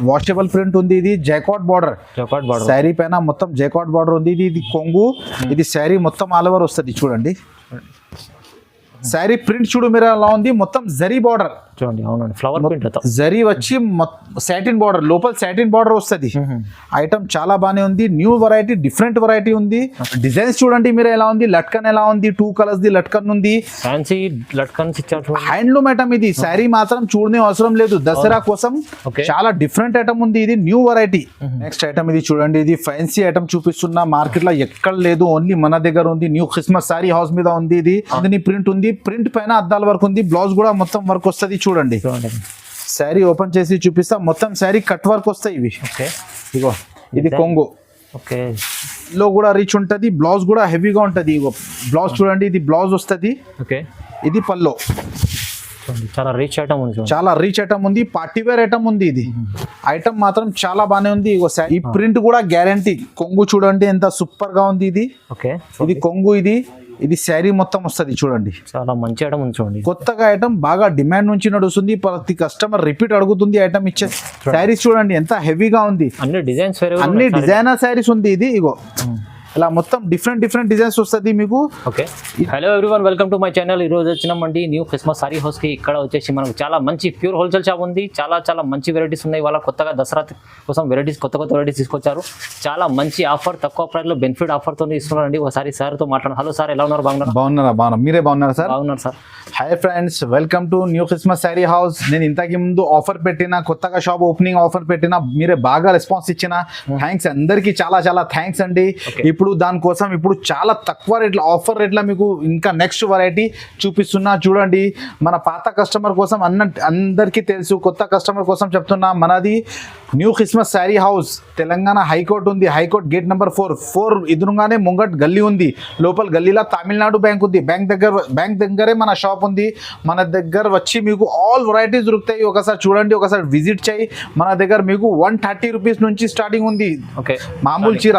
Washable print ఉంది. ఇది జైకాట్ border sari పైన మొత్తం జైకాట్ బార్డర్ ఉంది. ఇది కొంగు, ఇది శారీ మొత్తం ఆల్ ఓవర్ వస్తుంది. చూడండి శారీ ప్రింట్ చూడు మీరు ఎలా ఉంది, మొత్తం జరీ బార్డర్ చూడండి. అవునండి, ఫ్లవర్ ప్రింట్ జరీ వచ్చి సాటిన్ బార్డర్, లోపల సాటిన్ బార్డర్ వస్తుంది. ఐటమ్ చాలా బాగానే ఉంది. న్యూ వెరైటీ, డిఫరెంట్ వెరైటీ ఉంది. డిజైన్స్ చూడండి మీరు ఎలా ఉంది, లట్కన్ ఎలా ఉంది, 2 కలర్స్ ది లట్కన్ ఉంది. ఫ్యాన్సీ లట్కన్స్ ఇచ్చారు. హ్యాండ్లూమ్ ఐటమ్ ఇది. శారీ మాత్రం చూడనే అవసరం లేదు, దసరా కోసం చాలా డిఫరెంట్ ఐటమ్ ఉంది. ఇది న్యూ వెరైటీ. నెక్స్ట్ ఐటమ్ ఇది చూడండి, ఇది ఫ్యాన్సీ ఐటమ్ చూపిస్తున్నా. మార్కెట్ లో ఎక్కడ లేదు, ఓన్లీ మన దగ్గర ఉంది. న్యూ క్రిస్మస్ సారీ హౌస్ మీద ఉంది. ఇది అందుని ప్రింట్ ఉంది, ప్రింట్ పైన అద్దాల వర్క్ ఉంది. బ్లౌజ్ కూడా మొత్తం వర్క్ వస్తుంది. చూడండి శారీ ఓపెన్ చేసి చూపిస్తా. మొత్తం శారీ కట్ వర్క్ వస్తాయి ఇవి. ఇగో ఇది కొంగు లో కూడా రిచ్ ఉంటది. బ్లౌజ్ కూడా హెవీగా ఉంటది. ఇగో బ్లౌజ్ చూడండి, ఇది బ్లౌజ్ వస్తుంది. ఇది పల్లో. చాలా రిచ్ ఐటమ్ ఉంది, చాలా రిచ్ ఐటమ్ ఉంది. పార్టీ వేర్ ఐటమ్ ఉంది. ఇది ఐటమ్ మాత్రం చాలా బాగానే ఉంది. ఇగో ఈ ప్రింట్ కూడా గ్యారంటీ. కొంగు చూడండి ఎంత సూపర్ గా ఉంది. ఇది కొంగు, ఇది శారీ మొత్తం వస్తుంది. చూడండి చాలా మంచి ఐటమ్ ఉంది. చూడండి కొత్తగా ఐటమ్ బాగా డిమాండ్ నుంచి నడుస్తుంది. ప్రతి కస్టమర్ రిపీట్ అడుగుతుంది ఐటమ్ ఇచ్చే. శారీస్ చూడండి ఎంత హెవీగా ఉంది. అన్ని డిజైన్స్, అన్ని డిజైనర్ శారీస్ ఉంది. ఇది ఇగో ఇలా మొత్తం డిఫరెంట్ డిజైన్స్ వస్తుంది మీకు. Hello everyone, welcome to my channel. ఈ రోజు వచ్చినామండి న్యూ క్రిస్మస్ సారీ హౌస్ కి. ఇక్కడ వచ్చేసి మనకు చాలా మంచి ప్యూర్ హోల్సేల్ షాప్ ఉంది. చాలా మంచి వెరైటీస్ ఉన్నాయి. వాళ్ళ కొత్తగా దసరా కోసం కొత్త వెరైటీస్ తీసుకొచ్చారు. చాలా మంచి ఆఫర్, తక్కువ ప్రైస్ లో బెనిఫిట్ ఆఫర్ తో ఇస్తున్నారండి. ఒకసారి సార్ తో మాట్లాడండి. హలో సార్, ఎలా ఉన్నారు? బాగున్నారా? మీరే బాగున్నారా సార్? బాగున్నారు sir. Hi friends, welcome to new Christmas sorry house. నేను ఇంతకు ముందు ఆఫర్ పెట్టిన, కొత్తగా షాప్ ఓపెనింగ్ ఆఫర్ పెట్టిన, మీరే బాగా రెస్పాన్స్ ఇచ్చిన. థ్యాంక్స్ అందరికి, చాలా థ్యాంక్స్ అండి. ఇప్పుడు దానికోసం చాలా తక్కువ రేట్ల, ఆఫర్ రేట్ల మీకు ఇంకా నెక్స్ట్ వెరైటీ చూపిస్తున్నా. చూడండి, మన పాత కస్టమర్ కోసం అందరికీ తెలుసు, కొత్త కస్టమర్ కోసం చెప్తున్నా. మనది new Christmas sari house, Telangana high court ఉంది. హైకోర్టు గేట్ నెంబర్ 4 ఎదురుగానే ముంగట్ గల్లీ ఉంది. లోపల గల్లీలో తమిళనాడు బ్యాంక్ ఉంది. బ్యాంక్ దగ్గరే మన షాప్ ఉంది. మన దగ్గర వచ్చి మీకు ఆల్ వెరైటీస్ దొరుకుతాయి. ఒకసారి చూడండి, ఒకసారి విజిట్ చేయి. మన దగ్గర మీకు 130 రూపీస్ నుంచి స్టార్టింగ్ ఉంది. మామూలు చీర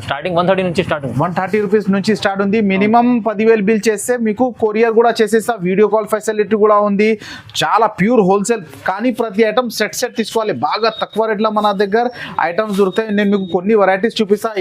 స్టార్టింగ్ 130 నుంచి 130 రూపీస్ నుంచి స్టార్ట్ ఉంది. మినిమం 10,000 బిల్ చేస్తే మీకు కొరియర్ కూడా చేసేస్తా. వీడియో కాల్ ఫెసిలిటీ కూడా ఉంది. చాలా ప్యూర్ హోల్సేల్, కానీ ప్రతి ఐటమ్ సెట్ తీసుకోవాలి. బాగా తక్కువ రేట్లో మన దగ్గర ఐటమ్స్ దొరుకుతాయి. నేను మీకు కొన్ని వెరైటీస్ చూపిస్తా.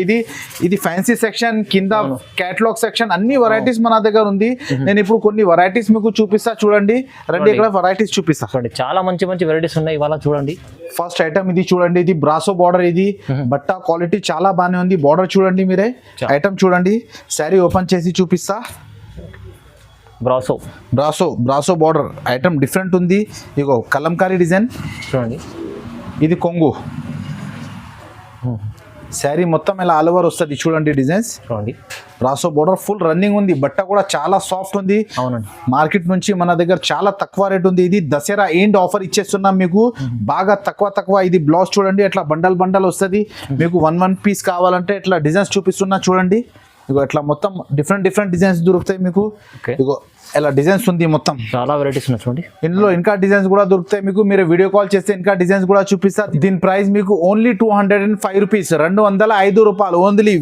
ఇది ఫ్యాన్సీ సెక్షన్, కింద క్యాటలాగ్ సెక్షన్, అన్ని వెరైటీస్ మన దగ్గర ఉంది. నేను ఇప్పుడు కొన్ని వెరైటీస్ మీకు చూపిస్తా. చూడండి రండి, ఇక్కడ వెరైటీస్ చూపిస్తా. చాలా మంచి వెరైటీస్ ఉన్నాయి ఇవాళ. చూడండి ఫస్ట్ ఐటమ్ ఇది చూడండి, ఇది బ్రాసో బార్డర్. ఇది బట్ట క్వాలిటీ చాలా బాగానే ఉంది. బార్డర్ చూడండి మీరే. ఐటమ్ చూడండి, శారీ ఓపెన్ చేసి చూపిస్తా. బ్రాసో బార్డర్ ఐటమ్ డిఫరెంట్ ఉంది. ఇగో కలంకారీ డిజైన్ చూడండి. ఇది కొంగు. శారీ మొత్తం ఇలా ఆల్ ఓవర్ వస్తుంది. చూడండి డిజైన్స్. చూడండి బ్రాసో బార్డర్ ఫుల్ రన్నింగ్ ఉంది. బట్ట కూడా చాలా సాఫ్ట్ ఉంది. మార్కెట్ నుంచి మన దగ్గర చాలా తక్కువ రేట్ ఉంది. ఇది దసరా ఎండ్ ఆఫర్ ఇచ్చేస్తున్నాం మీకు, బాగా తక్కువ. ఇది బ్లౌజ్ చూడండి, ఇట్లా బండల్ వస్తుంది. మీకు 1 పీస్ కావాలంటే ఇట్లా డిజైన్స్ చూపిస్తున్నా. చూడండి ఇగో ఇట్లా మొత్తం డిఫరెంట్ డిజైన్స్ దొరుకుతాయి మీకు. ఇగో ఇలా డిజైన్స్ ఉంది. మొత్తం చాలా వెరైటీస్ ఉన్నాయి. చూడండి ఇందులో ఇంకా డిజైన్స్ కూడా దొరుకుతాయి మీకు. మీరు వీడియో కాల్ చేస్తే ఇంకా డిజైన్స్ కూడా చూపిస్తా. దీని ప్రైస్ మీకు ఓన్లీ 205 రూపీస్, 205 రూపాయలు ఓన్లీ.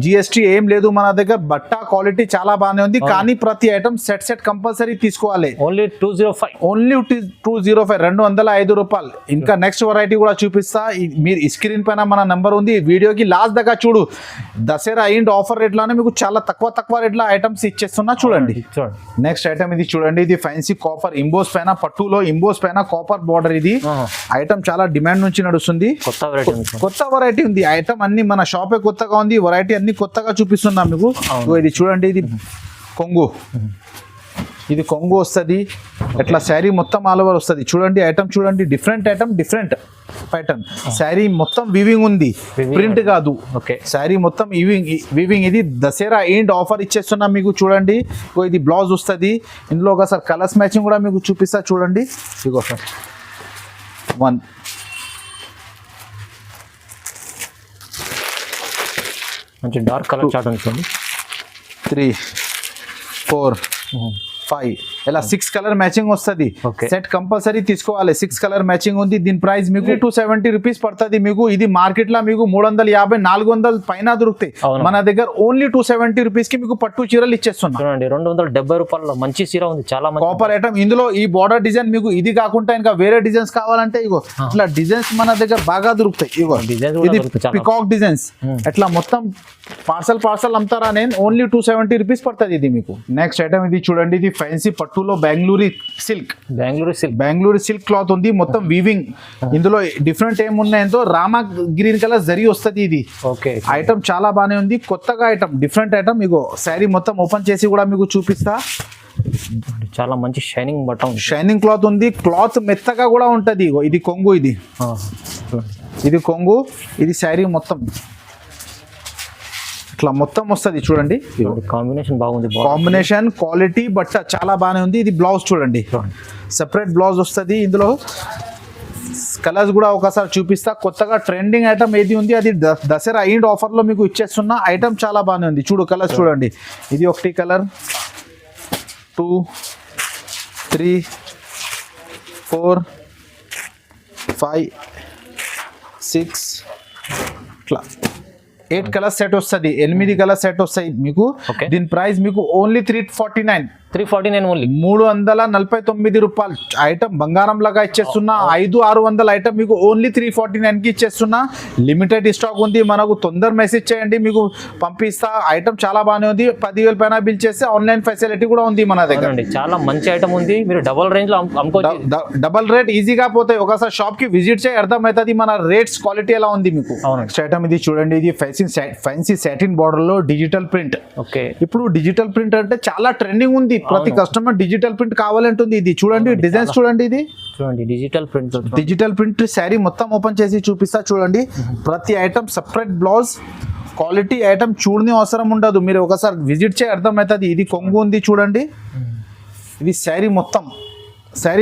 జిఎస్టీ ఏం లేదు మన దగ్గర. బట్ట క్వాలిటీ చాలా బాగానే ఉంది, కానీ ప్రతి ఐటమ్ సెట్ కంపల్సరీ తీసుకోవాలి. ఓన్లీ 205, 205 రూపాయలు. ఇంకా నెక్స్ట్ వెరైటీ కూడా చూపిస్తా. మీరు స్క్రీన్ పైన మన నెంబర్ ఉంది. వీడియోకి లాస్ట్ దగ్గర చూడు. దసరా ఎండ్ ఆఫర్ రేట్లోనే మీకు చాలా తక్కువ రేట్ల ఐటమ్స్ ఇచ్చేస్తున్నా. చూడండి నెక్స్ట్ ఐటమ్ ఇది చూడండి, ఇది ఫ్యాన్సీ కాపర్ ఇంబోస్ పైన, పట్టులో ఇంబోస్ పైన కాపర్ బార్డర్. ఇది ఐటమ్ చాలా డిమాండ్ నుంచి నడుస్తుంది. కొత్త వెరైటీ ఉంది. ఐటమ్ అన్ని మన షాపే కొత్తగా ఉంది. వెరైటీ అన్ని కొత్తగా చూపిస్తున్నాం మీకు. ఇది చూడండి, ఇది కొంగు. ఇది కొంగు వస్తుంది. ఇట్లా శారీ మొత్తం ఆల్ ఓవర్ వస్తుంది. చూడండి ఐటమ్ చూడండి, డిఫరెంట్ ప్యాటర్న్. శారీ మొత్తం వివింగ్ ఉంది, ప్రింట్ కాదు. శారీ మొత్తం వివింగ్. ఇది దసరా ఎండ్ ఆఫర్ ఇచ్చేస్తున్నాం మీకు. చూడండి ఇది బ్లౌజ్ వస్తుంది. ఇందులో ఒకసారి కలర్స్ మ్యాచింగ్ కూడా మీకు చూపిస్తా. చూడండి ఇగో 1 మంచి డార్క్ కలర్ చార్ట్ ఉంది. చూడండి 3 4 5 ఇలా 6 కలర్ మ్యాచింగ్ వస్తుంది. Okay. సెట్ కంపల్సరీ తీసుకోవాలి. 6 కలర్ మ్యాచింగ్ ఉంది. దీని ప్రైస్ మీకు 270 రూపీస్ పడుతుంది. మీకు ఇది మార్కెట్ లో మీకు 350 400 పైన దొరుకుతాయి. అవును. మన దగ్గర ఓన్లీ 270 రూపీస్ కి మీకు పట్టు చీరలు ఇచ్చేస్తున్నా. చూడండి 270 రూపాయల మంచి చీర ఉంది, చాలా మంచి కాపర్ ఐటమ్. ఇందులో ఈ బార్డర్ డిజైన్ మీకు ఇది కాకుండా ఇంకా వేరే డిజైన్స్ కావాలంటే ఇగో ఇట్లా డిజైన్స్ మన దగ్గర బాగా దొరుకుతాయి. ఇగో డిజైన్స్ కూడా ఇది దొరుకుతాయి చాలా. పికాక్ డిజైన్స్ అట్లా మొత్తం పార్సల్ అమ్ముతారా నేను ఓన్లీ 270 రూపీస్ పడుతుంది ఇది మీకు. నెక్స్ట్ ఐటమ్ ఇది చూడండి. ఇది ఫ్యాన్సీ పట్టులో బెంగళూరు సిల్క్ క్లాత్ ఉంది. మొత్తం వీవింగ్. ఇందులో డిఫరెంట్ ఏమున్నాయంతో రామా గ్రీన్ కలర్ జరీ వస్తుంది. ఇది ఓకే ఐటమ్ చాలా బాగానే ఉంది. కొత్తగా ఐటమ్, డిఫరెంట్ ఐటమ్. ఇగో శారీ మొత్తం ఓపెన్ చేసి కూడా మీకు చూపిస్తా. చాలా మంచి షైనింగ్ బటన్, షైనింగ్ క్లాత్ ఉంది. క్లాత్ మెత్తగా కూడా ఉంటది. ఇగో ఇది కొంగు, ఇది కొంగు, ఇది శారీ మొత్తం ఇట్లా మొత్తం వస్తుంది. చూడండి కాంబినేషన్ బాగుంది, కాంబినేషన్ క్వాలిటీ బట్ట చాలా బాగానే ఉంది. ఇది బ్లౌజ్ చూడండి, సెపరేట్ బ్లౌజ్ వస్తుంది. ఇందులో కలర్స్ కూడా ఒకసారి చూపిస్తా. కొత్తగా ట్రెండింగ్ ఐటమ్ ఏది ఉంది అది దసరా ఎండ్ ఆఫర్ లో మీకు ఇచ్చేస్తున్న ఐటమ్ చాలా బాగానే ఉంది. చూడు కలర్స్ చూడండి. ఇది ఒకటి కలర్, 2 3 4 5 6 ఇట్లా 8 కలర్ సెట్ వస్తుంది. 8 కలర్ సెట్ వస్తాయి మీకు. Okay. దీని ప్రైస్ మీకు ఓన్లీ 349 ఓన్లీ 349 రూపాయలు. ఐటమ్ బంగారం లాగా ఇచ్చేస్తున్నా. 500-600 ఐటమ్ మీకు ఓన్లీ 349 కి ఇచ్చేస్తున్నా. లిమిటెడ్ స్టాక్ ఉంది. మనకు తొందర మెసేజ్ చేయండి, మీకు పంపిస్తా. ఐటమ్ చాలా బాగానే ఉంది. 10,000 పైన బిల్ చేస్తే ఆన్లైన్ ఫెసిలిటీ కూడా ఉంది మన దగ్గర. చాలా మంచి ఐటమ్ ఉంది. మీరు డబల్ రేంజ్ లో అమ్ముకోవచ్చు. డబల్ రేట్ ఈజీగా పోతాయి. ఒకసారి షాప్ కి విజిట్ చేయి అర్థమవుతుంది మన రేట్స్ క్వాలిటీ ఎలా ఉంది మీకు. నెక్స్ట్ ఐటమ్ ఇది చూడండి. ఇది ఫ్యాన్సీ సాటిన్ బార్డర్ లో డిజిటల్ ప్రింట్. ఓకే, ఇప్పుడు డిజిటల్ ప్రింట్ అంటే చాలా ట్రెండింగ్ ఉంది. ప్రతి కస్టమర్ డిజిటల్ ప్రింట్ కావాలంటుంది. ఇది చూడండి డిజైన్స్ చూడండి. ఇది చూడండి డిజిటల్ ప్రింట్ శారీ మొత్తం ఓపెన్ చేసి చూపిస్తా. చూడండి ప్రతి item separate blouse, quality item చూడని అవసరం ఉండదు. మీరు ఒకసారి విజిట్ చేయి అర్థమవుతుంది. ఇది కొంగు ఉంది చూడండి. ఇది శారీ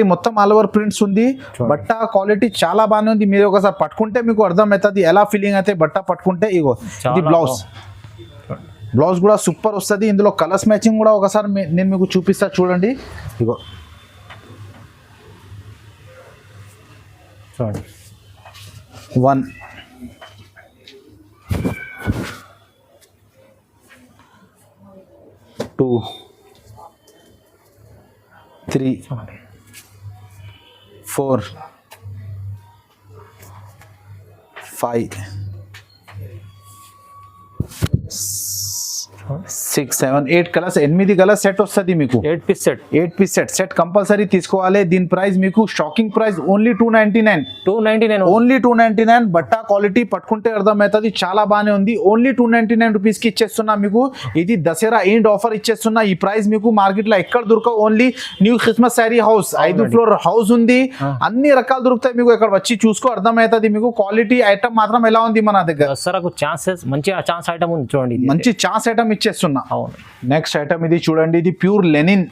మొత్తం ఆల్ ఓవర్ ప్రింట్స్ ఉంది. బట్ట క్వాలిటీ చాలా బాగానే ఉంది. మీరు ఒకసారి పట్టుకుంటే మీకు అర్థమవుతుంది ఎలా ఫీలింగ్ అయితే బట్ట పట్టుకుంటే. ఇగో ఇది బ్లౌజ్ కూడా సూపర్ వస్తుంది. ఇందులో కలర్స్ మ్యాచింగ్ కూడా ఒకసారి నేను మీకు చూపిస్తా చూడండి. ఇగో చూడండి 1 2 3 4 5 6 7 8 కలర్స్ 8 కలర్ సెట్ వస్తుంది మీకు. 8 పీస్ సెట్ కంపల్సరీ తీసుకోవాలి. దీని ప్రైస్ మీకు షాకింగ్ ప్రైస్ ఓన్లీ 299 ఓన్లీ 299. బట్ట క్వాలిటీ పట్టుకుంటే అర్థమవుతుంది చాలా బాగానే ఉంది. ఓన్లీ 299 రూపీస్ కి ఇచ్చేస్తున్నా మీకు. ఇది దసరా ఎండ్ ఆఫర్ ఇచ్చేస్తున్నా. ఈ ప్రైస్ మీకు మార్కెట్ లో ఎక్కడ దొరకవు. Only new Christmas sari house 5 floor house ఉంది. అన్ని రకాలు దొరుకుతాయి మీకు. ఇక్కడ వచ్చి చూసుకో అర్థమవుతుంది మీకు. క్వాలిటీ ఐటమ్ మాత్రం ఎలా ఉంది మన దగ్గర. దసరాకు ఛాన్సెస్ మంచి ఛాన్స్ ఐటమ్ ఉంది చూడండి. మంచి ఛాన్స్ ఐటమ్ ఇచ్చేస్తున్నా. అవును. నెక్స్ట్ ఐటమ్ ఇది చూడండి. ఇది ప్యూర్ లెనిన్,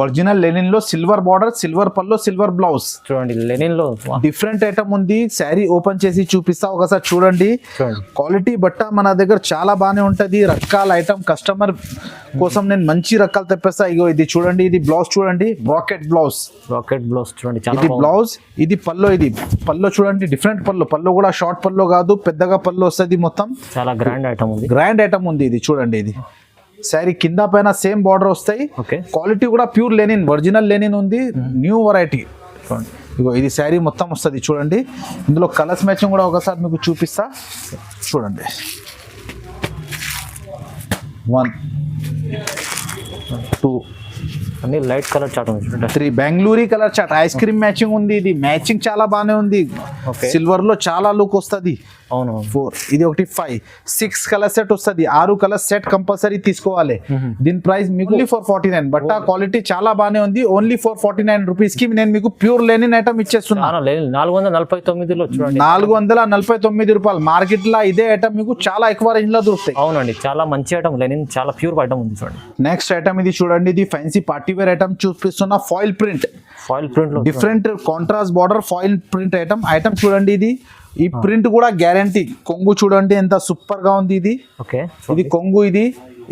ఒరిజినల్ లెనిన్ లో సిల్వర్ బార్డర్, సిల్వర్ పల్లో, సిల్వర్ బ్లౌజ్. చూడండి లెనిన్ లో డిఫరెంట్ ఐటమ్ ఉంది. శారీ ఓపెన్ చేసి చూపిస్తా ఒకసారి చూడండి. క్వాలిటీ బట్ట మన దగ్గర చాలా బాగానే ఉంటది. రకాల ఐటమ్ కస్టమర్ కోసం నేను మంచి రకాలు తెప్పిస్తా. ఇగో ఇది చూడండి. ఇది బ్లౌజ్ చూడండి, రాకెట్ బ్లౌజ్ చూడండి. ఇది బ్లౌజ్, ఇది పల్లో. ఇది పల్లో చూడండి, డిఫరెంట్ పల్లో కూడా షార్ట్ పల్లో కాదు, పెద్దగా పల్లో వస్తుంది. మొత్తం చాలా గ్రాండ్ ఐటమ్ ఉంది. ఇది చూడండి. ఇది శారీ కింద పైన సేమ్ బార్డర్ వస్తాయి. క్వాలిటీ కూడా ప్యూర్ లెనిన్, ఒరిజినల్ లెనిన్ ఉంది. New variety. ఇగో ఇది శారీ మొత్తం వస్తుంది చూడండి. ఇందులో కలర్స్ మ్యాచింగ్ కూడా ఒకసారి మీకు చూపిస్తా చూడండి. 1 2 అన్ని లైట్ కలర్ చాట్ ఉంది. 3 Bengaluru colour chart. Ice cream matching ఉంది. ఇది మ్యాచింగ్ చాలా బాగానే ఉంది. సిల్వర్ లో చాలా లుక్ వస్తుంది. అవును. 4 ఇది ఒకటి 5 6 కలర్ సెట్ వస్తుంది. 6 కలర్ సెట్ కంపల్సరీ తీసుకోవాలి. దీని ప్రైస్ మీకు 449. బట్ ఆ క్వాలిటీ చాలా బాగానే ఉంది. ఓన్లీ 449 రూపీస్ కి నేను మీకు ప్యూర్ లెనిన్ ఐటమ్ ఇచ్చేస్తున్నా. 449 చూడండి. 449 రూపాయలు. మార్కెట్ లో ఇదే ఐటమ్ మీకు చాలా ఎక్కువ రేంజ్ లో దొరుకుతాయి. అవునండి, చాలా మంచి ఐటమ్ లెనిన్, చాలా ప్యూర్ ఐటమ్ ఉంది చూడండి. నెక్స్ట్ ఐటమ్ ఇది చూడండి. ఇది ఫ్యాన్సీ పార్టీ వేర్ ఐటమ్ చూపిస్తున్నా. ఫాయిల్ ప్రింట్ లో different contrast border foil print item చూడండి. ఇది ఈ ప్రింట్ కూడా గ్యారంటీ. కొంగు చూడండి ఎంత సూపర్ గా ఉంది. ఇది కొంగు. ఇది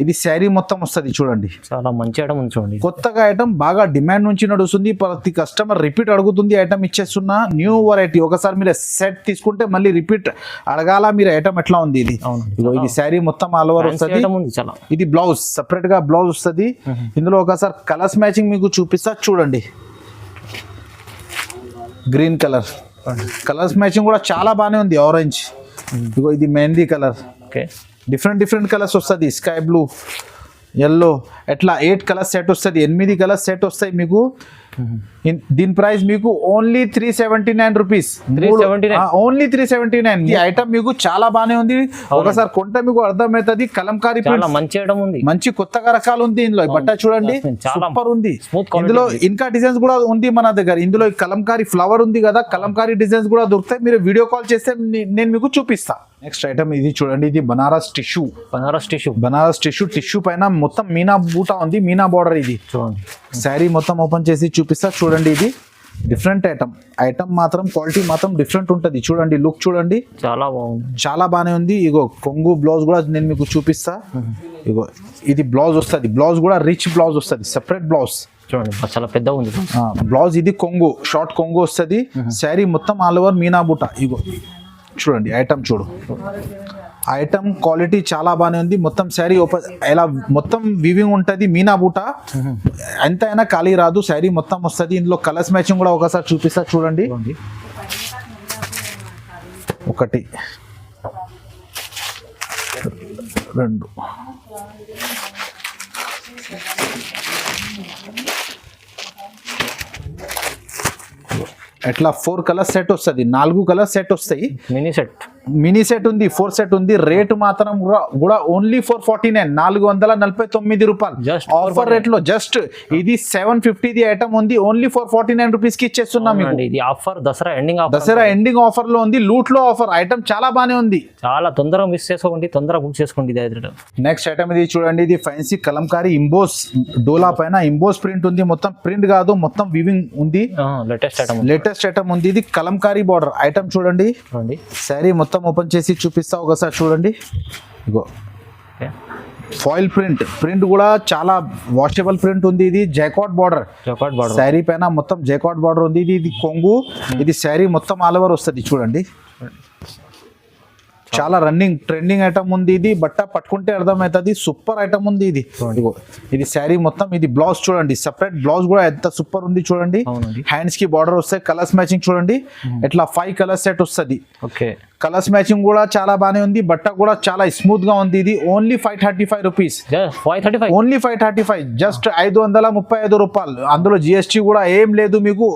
ఇది శారీ మొత్తం వస్తుంది చూడండి. చాలా మంచి ఐటమ్ ఉంది చూడండి. కొత్తగా ఐటమ్ బాగా డిమాండ్ నుంచి నడుస్తుంది. ప్రతి కస్టమర్ రిపీట్ అడుగుతుంది ఐటమ్ ఇచ్చేస్తున్నా. New variety. ఒకసారి మీరు సెట్ తీసుకుంటే మళ్ళీ రిపీట్ అడగాల మీరు ఐటమ్ ఎట్లా ఉంది ఇది. ఇదిగో ఇది శారీ మొత్తం ఆల్ ఓవర్ వస్తుంది. చాలా ఇది బ్లౌజ్ సెపరేట్ గా బ్లౌజ్ వస్తుంది. ఇందులో ఒకసారి కలర్స్ మ్యాచింగ్ మీకు చూపిస్తా చూడండి. గ్రీన్ కలర్ కలర్స్ మ్యాచింగ్ కూడా చాలా బాగానే ఉంది. ఆరెంజ్, ఇదిగో ఇది mehndi colour. Okay, different colours వస్తుంది. స్కై బ్లూ, ఎల్లో, ఎట్లా 8 కలర్స్ సెట్ వస్తుంది. 8 కలర్స్ సెట్ వస్తాయి మీకు. దీని ప్రైస్ మీకు ఓన్లీ 379 రూపీస్. 379. ఓన్లీ 379. ఈ ఐటమ్ మీకు చాలా బాగానే ఉంది. ఒకసారి కొంటే మీకు అర్థమవుతుంది. కలంకారీ చాలా మంచి ఐటమ్ ఉంది. మంచి కొత్తగా రకాలు ఉంది ఇందులో. బట్ట చూడండి సూపర్ ఉంది. ఇందులో ఇంకా డిజైన్స్ కూడా ఉంది మన దగ్గర. ఇందులో కలంకారీ ఫ్లవర్ ఉంది కదా, కలంకారీ డిజైన్స్ కూడా దొరుకుతాయి. మీరు వీడియో కాల్ చేస్తే నేను మీకు చూపిస్తా. నెక్స్ట్ ఐటమ్ ఇది చూడండి. ఇది బనారస్ టిష్యూ. టిష్యూ పైన మొత్తం మీనా బూటా ఉంది. మీనా బార్డర్. ఇది చూడండి. శారీ మొత్తం ఓపెన్ చేసి చూపిస్తా చూడండి. ఇది డిఫరెంట్ ఐటమ్ మాత్రం క్వాలిటీ మాత్రం డిఫరెంట్ ఉంటుంది. చూడండి లుక్ చూడండి, చాలా బాగుంది. చాలా బాగానే ఉంది. ఇగో కొంగు బ్లౌజ్ కూడా నేను మీకు చూపిస్తా. ఇగో ఇది బ్లౌజ్ వస్తుంది. బ్లౌజ్ కూడా రిచ్ బ్లౌజ్ వస్తుంది. సెపరేట్ బ్లౌజ్ చూడండి, చాలా పెద్ద ఉంది బ్లౌజ్. ఇది కొంగు, షార్ట్ కొంగు వస్తుంది. శారీ మొత్తం ఆల్ ఓవర్ మీనా బూటా. ఇగో చూడండి ఐటమ్ చూడు. ఐటమ్ క్వాలిటీ చాలా బాగానే ఉంది. మొత్తం శారీ ఓపెన్ ఇలా మొత్తం వివింగ్ ఉంటుంది. మీనా బూట ఎంత అయినా ఖాళీ రాదు. శారీ మొత్తం వస్తుంది. ఇందులో కలర్స్ మ్యాచింగ్ కూడా ఒకసారి చూపిస్తా చూడండి. 1 2 ఎట్లా 4 కలర్ సెట్ వస్తుంది. 4 కలర్ సెట్ వస్తాయి. మినీ సెట్ ఉంది. 4 సెట్ ఉంది. రేటు మాత్రం కూడా ఓన్లీ 449, 449 రూపాయలు. ఆఫర్ రేట్ లో జస్ట్ ఇది 750 ఐటమ్ ఉంది. ఓన్లీ 449 రూపీస్ కి ఇచ్చేస్తున్నాం. ఇది ఆఫర్ దసరా ఎండింగ్ ఆఫర్ లో ఉంది. లూట్ లో ఆఫర్. ఐటమ్ చాలా బాగానే ఉంది. చాలా తొందరగా మిస్ చేసుకోండి, తొందరగా బుక్ చేసుకోండి. నెక్స్ట్ ఐటమ్ ఇది చూడండి. ఇది ఫ్యాన్సీ కలంకారీ ఇంబోస్ డోలా పైన ఇంబోస్ ప్రింట్ ఉంది. మొత్తం ప్రింట్ కాదు, మొత్తం వివింగ్ ఉంది. లేటెస్ట్ ఐటమ్ ఉంది. ఇది కలంకారీ బార్డర్ ఐటమ్ చూడండి. శారీ మొత్తం ఓపెన్ చేసి చూపిస్తా ఒకసారి చూడండి. ఇగో ఫాయిల్ ప్రింట్ కూడా చాలా వాషబుల్ ప్రింట్ ఉంది. ఇది జైకాట్ బార్డర్. శారీ పైన మొత్తం జైకాట్ బార్డర్ ఉంది. ఇది కొంగు. ఇది శారీ మొత్తం ఆల్ ఓవర్ వస్తుంది చూడండి. చాలా ట్రెండింగ్ ఐటమ్ ఉంది. ఇది బట్ట పట్టుకుంటే అర్థమవుతుంది. సూపర్ ఐటమ్ ఉంది ఇది. ఇది శారీ మొత్తం. ఇది బ్లౌజ్ చూడండి. సెపరేట్ బ్లౌజ్ కూడా ఎంత సూపర్ ఉంది చూడండి. హ్యాండ్స్ కి బార్డర్ వస్తాయి. కలర్స్ మ్యాచింగ్ చూడండి. ఇట్లా 5 కలర్ సెట్ వస్తుంది. కలర్స్ మ్యాచింగ్ కూడా చాలా బాగానే ఉంది. బట్ట కూడా చాలా స్మూత్ గా ఉంది. ఇది ఓన్లీ 535 రూపీస్. ఓన్లీ 535. జస్ట్ 535 రూపాయలు. అందులో జిఎస్టీ కూడా ఏం లేదు. మీకు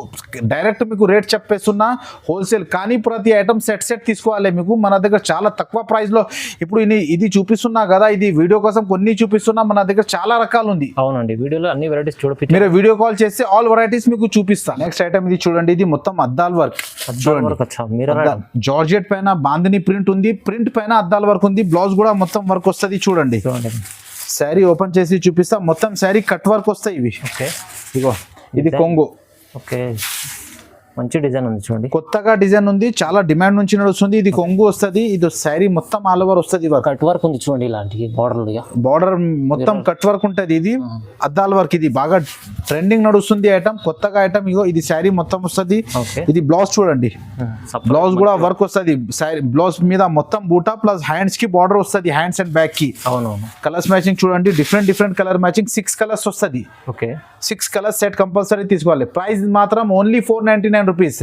డైరెక్ట్ మీకు రేట్ చెప్పేస్తున్నా హోల్సేల్. కానీ ప్రతి ఐటమ్ సెట్ తీసుకోవాలి. మీకు మన దగ్గర చాలా తక్కువ ప్రైస్ లో ఇప్పుడు ఇది చూపిస్తున్నా కదా. ఇది వీడియో కోసం కొన్ని చూపిస్తున్నా. మన దగ్గర చాలా రకాలు ఉంది. అవునండి, వీడియోలో అన్ని వెరైటీస్ చూడండి. మీరు వీడియో కాల్ చేస్తే ఆల్ వెరైటీస్ మీకు చూపిస్తా. నెక్స్ట్ ఐటమ్ ఇది చూడండి. ఇది మొత్తం అద్దాల వర్క్. జార్జెట్ పైన బాందిని ప్రింట్ ఉంది. ప్రింట్ పైన అద్దాల వర్క్ ఉంది. బ్లౌజ్ కూడా మొత్తం వర్క్ వస్తుంది చూడండి. శారీ ఓపెన్ చేసి చూపిస్తా. మొత్తం శారీ కట్ వర్క్ వస్తాయి ఇవి. ఇగో ఇది కొంగు. మంచి డిజైన్ ఉంది చూడండి. కొత్తగా డిజైన్ ఉంది. చాలా డిమాండ్ నుంచి నడుస్తుంది. ఇది కొంగు వస్తుంది. ఇది శారీ మొత్తం ఆల్ ఓవర్ వస్తుంది. కట్ వర్క్ ఉంది చూడండి. ఇలాంటి బార్డర్ మొత్తం కట్ వర్క్ ఉంటుంది. ఇది అద్దాల వర్క్. ఇది బాగా ట్రెండింగ్ నడుస్తుంది ఐటమ్. కొత్తగా ఐటమ్. ఇగో ఇది శారీ మొత్తం వస్తుంది. ఇది బ్లౌజ్ చూడండి. బ్లౌజ్ కూడా వర్క్ వస్తుంది. బ్లౌజ్ మీద మొత్తం బూటా ప్లస్ హ్యాండ్స్ కి బార్డర్ వస్తుంది. హ్యాండ్స్ అండ్ బ్యాక్ కి. కలర్స్ మ్యాచింగ్ చూడండి. Different colour matching. 6 కలర్స్ వస్తుంది. 6 కలర్స్ సెట్ కంపల్సరీ తీసుకోవాలి. ప్రైస్ మాత్రం ఓన్లీ 499 రూపీస్.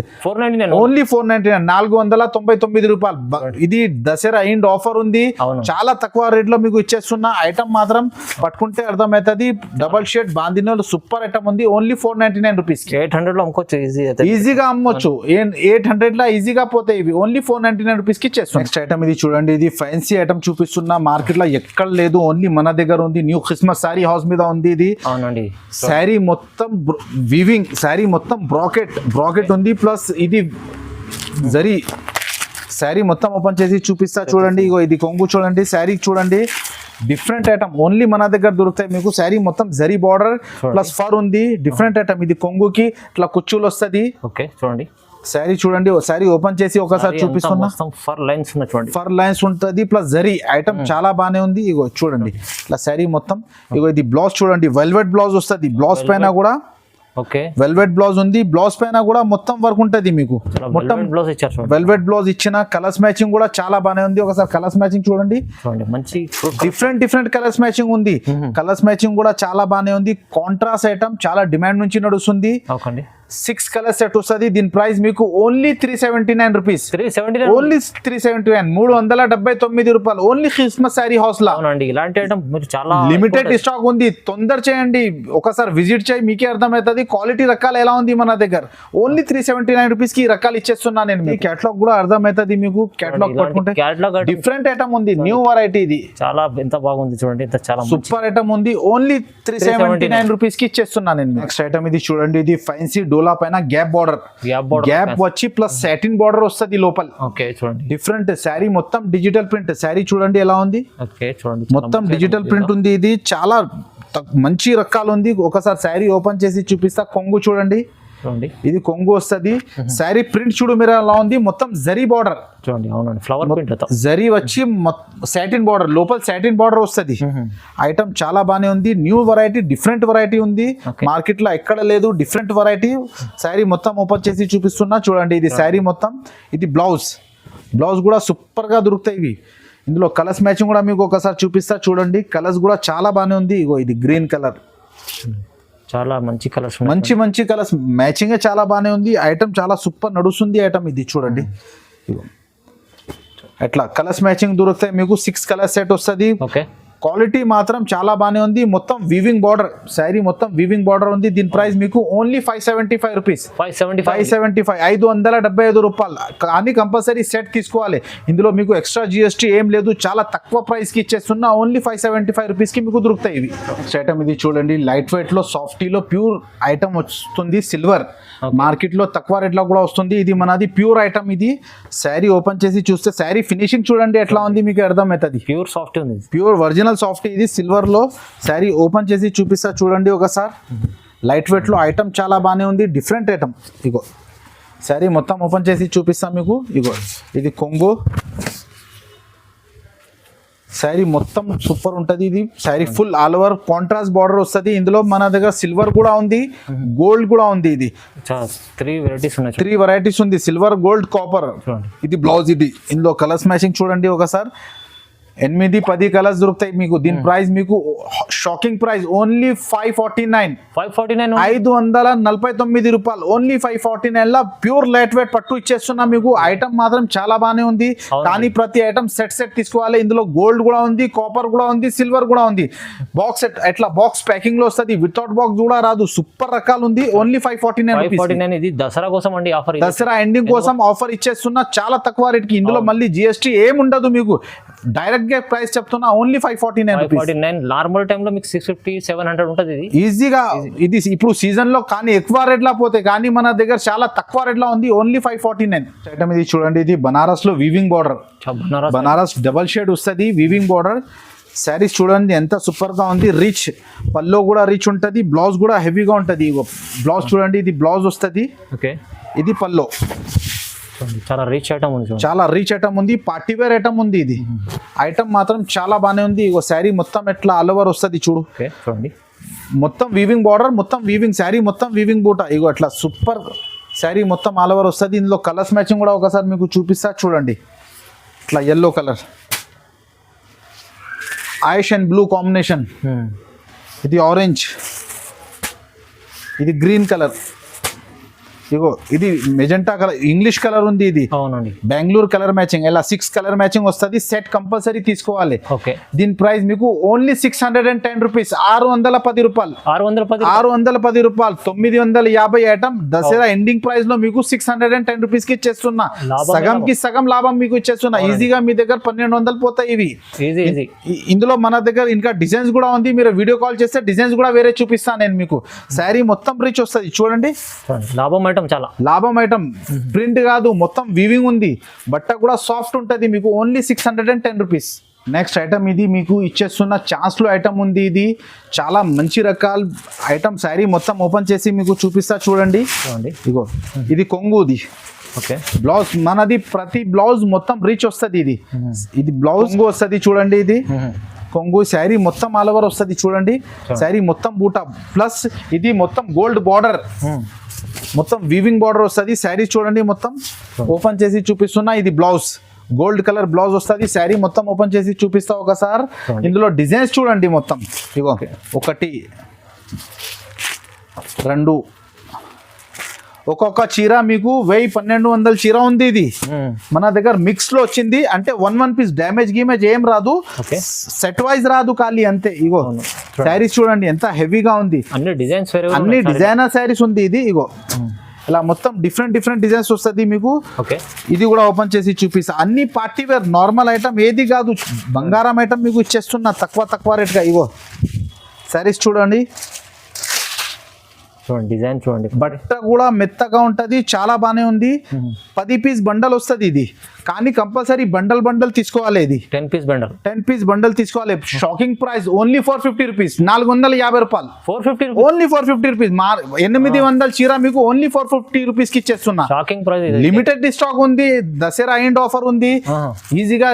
ఓన్లీ 499, 499 రూపాయలు. ఇది దసరా ఎండ్ ఆఫర్ ఉంది. చాలా తక్కువ రేట్ లో మీకు ఇచ్చేస్తున్న ఐటమ్ మాత్రం పట్టుకుంటే అర్థమవుతుంది. డబల్ షేడ్ బాందినో సూపర్ ఐటమ్ ఉంది. Only 499 rupees. 800 లో అమ్ముకోవచ్చు. ఈజీగా అమ్మొచ్చు. 800 లో ఈజీగా పోతాయి ఇవి. ఓన్లీ 499 రూపీస్ కి ఇచ్చేస్తాం. నెక్స్ట్ ఐటమ్ ఇది చూడండి. ఇది ఫ్యాన్సీ ఐటమ్ చూపిస్తున్నా. మార్కెట్ లో ఎక్కడ లేదు. ఓన్లీ మన దగ్గర ఉంది. న్యూ క్రిస్మస్ సారీ హౌస్ మీద ఉంది. ఇది శారీ మొత్తం వివింగ్. శారీ మొత్తం బ్రాకెట్ ఉంది. ప్లస్ ఇది జరీ. శారీ మొత్తం ఓపెన్ చేసి చూపిస్తా చూడండి. ఇగో ఇది కొంగు చూడండి. శారీ చూడండి. డిఫరెంట్ ఐటమ్ ఓన్లీ మన దగ్గర దొరుకుతాయి మీకు. శారీ మొత్తం జరీ బార్డర్ ప్లస్ ఫర్ ఉంది. Different item. ఇది కొంగుకి ఇట్లా కుచ్చులు వస్తుంది. చూడండి. శారీ చూడండి, శారీ ఓపెన్ చేసి ఒకసారి చూపిస్తున్నా. ఫర్ లైన్స్ ఉన్నాయి చూడండి, ఫర్ లైన్స్ ఉంటది ప్లస్ జరీ ఐటమ్ చాలా బానే ఉంది. ఇగో చూడండి ఇట్లా శారీ మొత్తం. ఇగో ఇది బ్లౌజ్ చూడండి, వెల్వెట్ బ్లౌజ్ వస్తుంది. బ్లౌజ్ పైన కూడా ఓకే వెల్వెట్ బ్లౌజ్ ఉంది. బ్లౌజ్ పైన కూడా మొత్తం వర్క్ ఉంటది మీకు. మొత్తం బ్లౌజ్ ఇచ్చారు చూడండి, వెల్వెట్ బ్లౌజ్ ఇచ్చిన. కలర్స్ మ్యాచింగ్ కూడా చాలా బానే ఉంది. ఒకసారి కలర్స్ మ్యాచింగ్ చూడండి, చూడండి మంచి డిఫరెంట్ కలర్స్ మ్యాచింగ్ ఉంది. కలర్స్ మ్యాచింగ్ కూడా చాలా బానే ఉంది. కాంట్రాస్ట్ ఐటమ్ చాలా డిమాండ్ నుంచి నడుస్తుంది. ఓకే 6 కలర్ సెట్ వస్తుంది. దీని ప్రైస్ మీకు ఓన్లీ 379 రూపీస్. 379 ఓన్లీ 379, 379 రూపాయలు ఓన్లీ క్రిస్మస్ శారీ హౌస్ లా. అవునండి, ఇలాంటి ఐటమ్ మీరు చాలా లిమిటెడ్ స్టాక్ ఉంది, తొందర చేయండి. ఒకసారి విజిట్ చేయి, మీకే అర్థమవుతుంది క్వాలిటీ రకాలు ఎలా ఉంది మన దగ్గర. ఓన్లీ 379 రూపీస్ కి ఈ రకాలు ఇచ్చేస్తున్నా నేను. మీ కేటలాగ్ కూడా అర్థమవుతుంది మీకు. కేటలాగ్ పట్టుకుంటే డిఫరెంట్ ఐటమ్ ఉంది, న్యూ వెరైటీ ఇది. చాలా ఎంత బాగుంది చూడండి, ఎంత చాలా సూపర్ ఐటమ్ ఉంది. ఓన్లీ 379 రూపీస్ కి ఇచ్చేస్తున్నా నేను. నెక్స్ట్ ఐటమ్ ఇది చూడండి, ఇది ఫ్యాన్సీ డోలా పైన గ్యాప్ బార్డర్. గ్యాప్ వచ్చి ప్లస్ సాటిన్ బార్డర్ వస్తుంది లోపల. ఓకే చూడండి, డిఫరెంట్ శారీ మొత్తం డిజిటల్ ప్రింట్. శారీ చూడండి ఎలా ఉంది, ఓకే చూడండి మొత్తం డిజిటల్ ప్రింట్ ఉంది. ఇది చాలా మంచి రకాలు ఉంది. ఒకసారి శారీ ఓపెన్ చేసి చూపిస్తా. కొంగు చూడండి, చూడండి ఇది కొంగు వస్తుంది. శారీ ప్రింట్ చూడు మీరు ఎలా ఉంది, మొత్తం జరీ బార్డర్ చూడండి. అవునండి, ఫ్లవర్ ప్రింట్ జరీ వచ్చి సాటిన్ బార్డర్, లోపల సాటిన్ బార్డర్ వస్తుంది. ఐటమ్ చాలా బానే ఉంది. న్యూ వెరైటీ, డిఫరెంట్ వెరైటీ ఉంది. మార్కెట్ లో ఎక్కడ లేదు, డిఫరెంట్ వెరైటీ. శారీ మొత్తం ఓపెన్ చేసి చూపిస్తున్నా చూడండి. ఇది శారీ మొత్తం. ఇది బ్లౌజ్ కూడా సూపర్ గా దొరుకుతాయి ఇవి. ఇందులో కలర్స్ మ్యాచింగ్ కూడా మీకు ఒకసారి చూపిస్తా చూడండి. కలర్స్ కూడా చాలా బానే ఉంది. ఇగో ఇది గ్రీన్ కలర్, చాలా మంచి కలర్స్, మంచి కలర్స్ మ్యాచింగ్ చాలా బానే ఉంది. ఐటమ్ చాలా సూపర్ నడుస్తుంది ఐటమ్ ఇది చూడండి. ఎట్లా కలర్స్ మ్యాచింగ్ దొరుకుతాయి మీకు. 6 కలర్ సెట్ వస్తుంది. ఓకే క్వాలిటీ మాత్రం చాలా బానే ఉంది. మొత్తం వీవింగ్ బార్డర్, శారీ మొత్తం వీవింగ్ బార్డర్ ఉంది. దీని ప్రైస్ మీకు ఓన్లీ 575 రూపీస్. 575, 575 రూపాయలు. కానీ కంపల్సరీ సెట్ తీసుకోవాలి. ఇందులో మీకు ఎక్స్ట్రా జిఎస్టీ ఏం లేదు. చాలా తక్కువ ప్రైస్ కి ఇచ్చేస్తున్నా. ఓన్లీ 575 రూపీస్ కి మీకు దొరుకుతాయి ఇవి. నెక్స్ట్ ఐటమ్ ఇది చూడండి, లైట్ వెయిట్ లో సాఫ్టీలో ప్యూర్ ఐటమ్ వస్తుంది. సిల్వర్ మార్కెట్ లో తక్కువ రేట్ లో కూడా వస్తుంది. ఇది మనది ప్యూర్ ఐటమ్. ఇది శారీ ఓపెన్ చేసి చూస్తే శారీ ఫినిషింగ్ చూడండి ఎట్లా ఉంది, మీకు అర్థమవుతుంది. ప్యూర్ సాఫ్ట్ ఉంది, ప్యూర్ ఒరిజినల్ సాఫ్ట్. ఇది సిల్వర్ లో. శారీ ఓపెన్ చేసి చూపిస్తా చూడండి ఒకసారి. లైట్ వెయిట్ లో ఐటమ్ చాలా బాగానే ఉంది, డిఫరెంట్ ఐటమ్. ఇగో శారీ మొత్తం ఓపెన్ చేసి చూపిస్తా మీకు. ఇగో ఇది కొంగు. శారీ మొత్తం సూపర్ ఉంటుంది. ఇది sari full all over contrast border వస్తుంది. ఇందులో మన దగ్గర సిల్వర్ కూడా ఉంది, గోల్డ్ కూడా ఉంది. ఇది 3 వెరైటీస్ ఉంది, సిల్వర్, గోల్డ్, కాపర్. ఇది బ్లౌజ్. ఇది ఇందులో కలర్స్ మ్యాచింగ్ చూడండి ఒకసారి. 8, 10 కలర్స్ దొరుకుతాయి మీకు. దీని ప్రైస్ మీకు షాకింగ్ ప్రైస్ ఓన్లీ 549 549 రూపాయలు. ఓన్లీ 549 లా ప్యూర్ లైట్ వెయిట్ పట్టు ఇచ్చేస్తున్నా మీకు. ఐటమ్ మాత్రం చాలా బాగానే ఉంది. కానీ ప్రతి ఐటమ్ సెట్ తీసుకోవాలి. ఇందులో గోల్డ్ కూడా ఉంది, కాపర్ కూడా ఉంది, సిల్వర్ కూడా ఉంది. బాక్స్ సెట్ ఎట్లా బాక్స్ ప్యాకింగ్ లో వస్తుంది, వితౌట్ బాక్స్ కూడా రాదు. సూపర్ రకాలు ఉంది. ఓన్లీ 549. ఇది దసరా కోసం అండి ఆఫర్. దసరా ఎండింగ్ కోసం ఆఫర్ ఇచ్చేస్తున్నా చాలా తక్కువ రేట్ కి. ఇందులో మళ్ళీ జిఎస్టీ ఏం ఉండదు మీకు. డైరెక్ట్ గా ప్రైస్ చెప్తున్నా ఓన్లీ 549. నార్మల్ టైమ్ లో మీకు 650, 700 ఉంటుంది. ఇది ఈజీగా. ఇది ఇప్పుడు సీజన్ లో కానీ ఎక్కువ రేట్ లా పోతే, కానీ మన దగ్గర చాలా తక్కువ రేట్ లో ఉంది. Only 549 item. ఇది చూడండి, ఇది బనారస్ లో weaving border. Banaras double shade వస్తుంది, వీవింగ్ బార్డర్. శారీస్ చూడండి ఎంత సూపర్ గా ఉంది. రిచ్ పల్లో కూడా రిచ్ ఉంటుంది. బ్లౌజ్ కూడా హెవీగా ఉంటుంది. బ్లౌజ్ చూడండి, ఇది బ్లౌజ్ వస్తుంది. ఓకే ఇది పల్లో. చాలా రిచ్ ఐటమ్ ఉంది, చాలా రిచ్ ఐటమ్ ఉంది. పార్టీ వేర్ ఐటమ్ ఉంది. ఇది ఐటమ్ మాత్రం చాలా బాగానే ఉంది. ఇగో శారీ మొత్తం ఎట్లా ఆల్ ఓవర్ వస్తుంది చూడు. చూడండి మొత్తం వీవింగ్ బార్డర్, మొత్తం వీవింగ్ శారీ, మొత్తం వీవింగ్ బూట. ఇగో అట్లా సూపర్ శారీ మొత్తం ఆల్ ఓవర్ వస్తుంది. ఇందులో కలర్స్ మ్యాచింగ్ కూడా ఒకసారి మీకు చూపిస్తా చూడండి. ఇట్లా yellow colour, ish and blue combination. ఇది ఆరెంజ్, ఇది గ్రీన్ కలర్. ఇగో ఇది మెజెంటా కలర్, ఇంగ్లీష్ కలర్ ఉంది. ఇది అవునండి, బెంగళూరు కలర్ మ్యాచింగ్. ఇలా 6 కలర్ మ్యాచింగ్ వస్తుంది. సెట్ కంపల్సరీ తీసుకోవాలి. ఓకే దీని ప్రైస్ మీకు ఓన్లీ 610 రూపీస్. 610 రూపాయలు. 610 రూపాయలు. 950 ఐటమ్. దసరా ఎండింగ్ ప్రైస్ లో మీకు 610 రూపీస్ కి ఇచ్చేస్తున్నా. సగం కి సగం లాభం మీకు ఇచ్చేస్తున్నా. ఈజీగా మీ దగ్గర 1200 పోతాయి ఇవి. ఇందులో మన దగ్గర ఇంకా డిజైన్స్ కూడా ఉంది. మీరు వీడియో కాల్ చేస్తే డిజైన్స్ కూడా వేరే చూపిస్తాను నేను మీకు. శారీ మొత్తం రిచ్ వస్తుంది చూడండి. చాలా లాభం ఐటమ్. ప్రింట్ కాదు, మొత్తం వీవింగ్ ఉంది. బట్ట కూడా సాఫ్ట్ ఉంటుంది మీకు. Only 610 rupees. నెక్స్ట్ ఐటమ్ ఇది మీకు ఇచ్చేస్తున్న ఛాన్స్లో ఐటమ్ ఉంది. ఇది చాలా మంచి రకాల ఐటమ్. శారీ మొత్తం ఓపెన్ చేసి మీకు చూపిస్తా చూడండి. ఇగో ఇది కొంగుది. ఓకే, బ్లౌజ్ మనది ప్రతి బ్లౌజ్ మొత్తం రీచ్ వస్తుంది. ఇది బ్లౌజ్ వస్తుంది చూడండి. ఇది కొంగు శారీ మొత్తం ఆల్ ఓవర్ వస్తుంది చూడండి. శారీ మొత్తం బూటా ప్లస్ ఇది మొత్తం గోల్డ్ బార్డర్, మొత్తం వీవింగ్ బార్డర్ వస్తుంది. శారీ చూడండి మొత్తం ఓపెన్ చేసి చూపిస్తున్నా. ఇది బ్లౌజ్ గోల్డ్ కలర్ బ్లౌజ్ వస్తుంది. శారీ మొత్తం ఓపెన్ చేసి చూపిస్తా ఒకసారి. ఇందులో డిజైన్స్ చూడండి మొత్తం. ఇగో 1 2 ఒక్కొక్క చీర మీకు 1000-1200 చీర ఉంది. ఇది మన దగ్గర మిక్స్ లో వచ్చింది. అంటే 1 పీస్ డ్యామేజ్ గీమేజ్ ఏం రాదు, సెట్ వైజ్ రాదు ఖాళీ అంతే. ఇగో శారీస్ చూడండి ఎంత హెవీగా ఉంది. అన్ని డిజైనర్ శారీస్ ఉంది. ఇది ఇగో ఇలా మొత్తం డిఫరెంట్ డిజైన్స్ వస్తుంది మీకు. ఇది కూడా ఓపెన్ చేసి చూపిస్తా. అన్ని పార్టీ వేర్ నార్మల్ ఐటమ్ ఏది కాదు, బంగారం ఐటమ్ మీకు ఇచ్చేస్తున్నా తక్కువ రేట్గా. ఇగో శారీస్ చూడండి, డిజైన్ చూడండి. బట్ట కూడా మెత్తగా ఉంటది, చాలా బానే ఉంది. 10 పీస్ బండల్ వస్తుంది ఇది. కానీ కంపల్సరీ బండల్ తీసుకోవాలి. ఇది 10 పీస్ బండల్ తీసుకోవాలి. షాకింగ్ ప్రైస్ ఓన్లీ 450 రూపీస్, 450 రూపాయలు. 450 ఓన్లీ 450 రూపీస్. 800 చీర మీకు ఓన్లీ 450 రూపీస్ కి ఇచ్చేస్తున్నా. Shocking price. లిమిటెడ్ స్టాక్ ఉంది, దసరా ఎండ్ ఆఫర్ ఉంది. ఈజీగా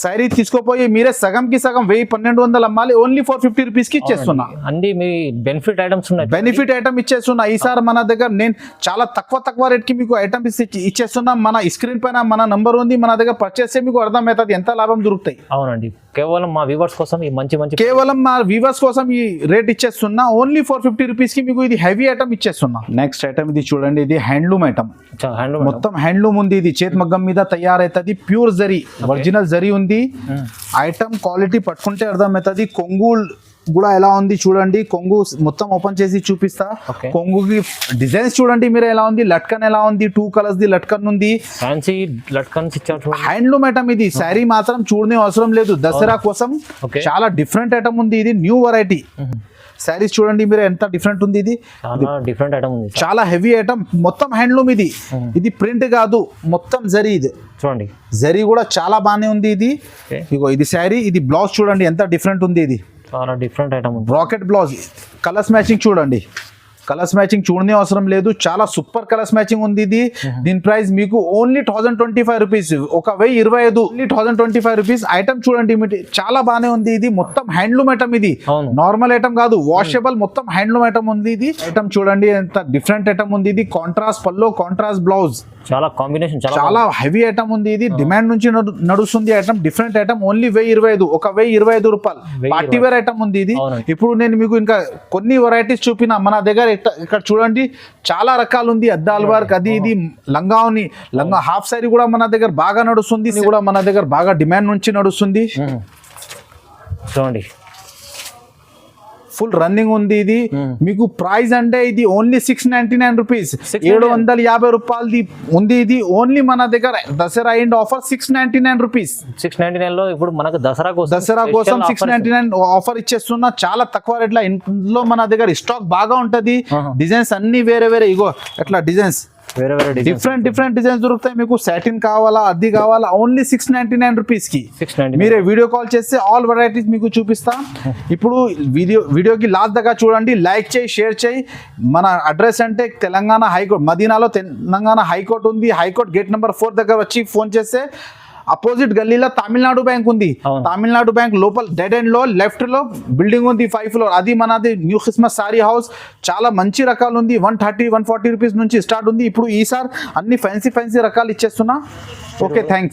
శారీ తీసుకోపోయి మీరే సగంకి సగం 1000-1200 అమ్మాలి. ఓన్లీ 450 రూపీస్ కి ఇచ్చేస్తున్నా. అన్ని మీ బెనిఫిట్ ఐటమ్స్ ఉన్నాయి. బెనిఫిట్ ఐటమ్ ఇచ్చేస్తున్నా. ఈసారి మన దగ్గర నేను చాలా తక్కువ రేట్ కి మీకు ఐటమ్ ఇచ్చేస్తున్నా. మన స్క్రీన్ పైన మన నంబర్ ఉంది. మన దగ్గర పర్చేస్ మీకు అర్థమవుతుంది ఎంత లాభం దొరుకుతాయి. అవునండి, కేవలం మా వ్యూవర్స్ కోసం ఈ మంచి కేవలం మా వ్యూవర్స్ కోసం ఈ రేట్ ఇచ్చేస్తున్నా. ఓన్లీ 450 రూపీస్ కి మీకు ఇది హెవీ ఐటమ్ ఇచ్చేస్తున్నా. నెక్స్ట్ ఐటమ్ ఇది చూడండి. ఇది హ్యాండ్లూమ్ ఐటమ్. మొత్తం హ్యాండ్లూమ్ ఉంది. ఇది చేతి మగ్గం మీద తయారైతుంది. ప్యూర్ జరీ, ఒరిజినల్ జరీ ఉంది. ఐటమ్ క్వాలిటీ పట్టుకుంటే అర్థమవుతుంది. కొంగు కూడా ఎలా ఉంది చూడండి. కొంగు మొత్తం ఓపెన్ చేసి చూపిస్తా. కొంగుకి డిజైన్స్ చూడండి మీరు ఎలా ఉంది. లట్కన్ ఎలా ఉంది, 2 కలర్స్ ది లట్కన్ ఉంది. హ్యాండ్లూమ్ ఐటమ్ ఇది. శారీ మాత్రం చూడనే అవసరం లేదు. దసరా కోసం చాలా డిఫరెంట్ ఐటమ్ ఉంది. ఇది న్యూ వెరైటీ. శారీస్ చూడండి మీరు ఎంత డిఫరెంట్ ఉంది. ఇది డిఫరెంట్ ఐటమ్ ఉంది, చాలా హెవీ ఐటమ్. మొత్తం హ్యాండ్లూమ్ ఇది. ఇది ప్రింట్ కాదు, మొత్తం జరీ. ఇది చూడండి జరీ కూడా చాలా బాగానే ఉంది. ఇది ఇగో ఇది శారీ. ఇది బ్లౌజ్ చూడండి ఎంత డిఫరెంట్ ఉంది. ఇది చాలా డిఫరెంట్ ఐటమ్ ఉంది. Rocket blouse. కలర్స్ మ్యాచింగ్ చూడండి. కలర్స్ మ్యాచింగ్ చూడనే అవసరం లేదు, చాలా సూపర్ కలర్స్ మ్యాచింగ్ ఉంది. ఇది దీని ప్రైస్ మీకు only 1025 rupees, 1025, only 1025 rupees. Item చూడండి చాలా బాగానే ఉంది. ఇది మొత్తం హ్యాండ్లూమ్ ఐటమ్. ఇది నార్మల్ ఐటమ్ కాదు, వాషబుల్ మొత్తం హ్యాండ్లూమ్ ఐటమ్ ఉంది. ఇది ఐటమ్ చూడండి ఎంత డిఫరెంట్ ఐటమ్ ఉంది. ఇది కాంట్రాస్ట్ పల్లో, కాంట్రాస్ట్ బ్లౌజ్, చాలా కాంబినేషన్, చాలా హెవీ ఐటమ్ ఉంది. ఇది డిమాండ్ నుంచి నడుస్తుంది ఐటమ్. Different item. ఓన్లీ 1025, 1025 రూపాయలు. పార్టీ వేర్ ఐటమ్ ఉంది. ఇది ఇప్పుడు నేను మీకు ఇంకా కొన్ని వెరైటీస్ చూపిన. మన దగ్గర ఇక్కడ చూడండి చాలా రకాలు ఉంది. అద్దాల వర్క్, అది ఇది, లంగా హాఫ్ సారీ కూడా మన దగ్గర బాగా నడుస్తుంది. ఇది కూడా మన దగ్గర బాగా డిమాండ్ నుంచి నడుస్తుంది. చూడండి ఫుల్ రన్నింగ్ ఉంది. ఇది మీకు ప్రైస్ అంటే ఇది ఓన్లీ 699 రూపీస్, 750 రూపాయలది ఉంది. ఇది ఓన్లీ మన దగ్గర దసరా ఎండ్ ఆఫర్ 699 రూపీస్. 699 లో ఇప్పుడు మనకు దసరా కోసం 699 ఆఫర్ ఇచ్చేస్తున్నా. చాలా తక్కువ రేట్ల. ఇందులో మన దగ్గర స్టాక్ బాగా ఉంటది. డిజైన్స్ అన్ని వేరే ఇగో ఎట్లా డిజైన్స్ డిఫరెంట్ డిజైన్స్ దొరుకుతాయి మీకు. సాటిన్ కావాలా, అది కావాలా, ఓన్లీ 699 రూపీస్ కి. మీరే వీడియో కాల్ చేస్తే ఆల్ వెరైటీస్ మీకు చూపిస్తా. ఇప్పుడు వీడియోకి లాస్ట్ దాకా చూడండి, లైక్ చేయి, షేర్ చేయి. మన అడ్రస్ అంటే తెలంగాణ హైకోర్టు, మదీనాలో తెలంగాణ హైకోర్టు ఉంది. హైకోర్టు గేట్ నెంబర్ 4 దగ్గర వచ్చి ఫోన్ చేస్తే అపోజిట్ గల్లీలో తమిళనాడు బ్యాంక్ ఉంది. తమిళనాడు బ్యాంక్ లోపల డెడ్ ఎండ్ లో లెఫ్ట్ లో బిల్డింగ్ ఉంది 5th ఫ్లోర్. అది మనది న్యూ క్రిస్మస్ సారీ హౌస్. చాలా మంచి రకాలు ఉంది. 130-140 రూపీస్ నుంచి స్టార్ట్ ఉంది. ఇప్పుడు ఈసారి అన్ని ఫ్యాన్సీ రకాలు ఇచ్చేస్తున్నా. Okay, thanks.